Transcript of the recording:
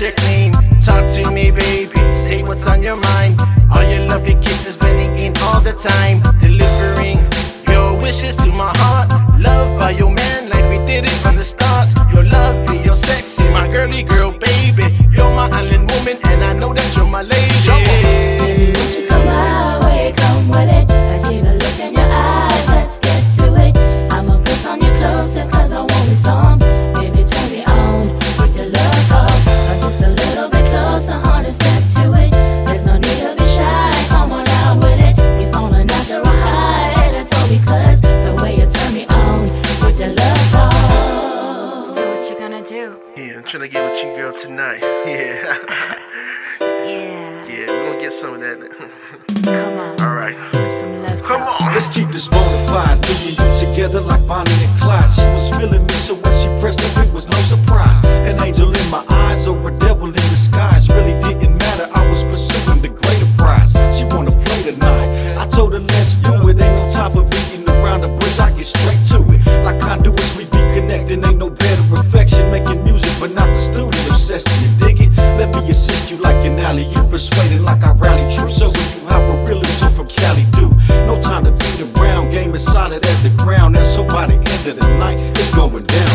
your claim. Talk to me, baby, say what's on your mind. All your lovely kisses blending in all the time, delivering your wishes to my heart. Loved by your man like we did it from the start. You're lovely, you're sexy, my girly girl, baby. You're my island woman, and I know that you're my lady. Baby, won't you come my way, come with it. I see the look in your eyes, let's get to it. I'ma press on you closer, cause I want me some. Baby, turn me on with your love talk. Or just a little bit closer, honey, step to it. There's no need to be shy, come on out with it. We on a natural high, that's all because the way you turn me on with your love talk. So what you gonna do? Yeah, I'm trying to get with you, girl, tonight. Yeah. Yeah, we're gonna get some of that. Come on. Alright. Some love Come talk. on. Let's keep this bonafide. Me and you together like Bonnie and Clyde. She was feeling me, so when she pressed it, it was no surprise. An angel in my eyes or a devil in disguise. Really didn't matter, I was pursuing the greater prize. She wanna play tonight, I told her let's do it. Ain't no time for beating around the bush, I get straight to it. Like conduits, we be connecting, ain't no better perfection. Making music, but not the studio session. You dig it? Let me assist you like an alley. You persuaded like I rally true. So when you hop a real music from Cali, do no time to beat around. Game is solid as the ground, and so by the end of the night, it's going down.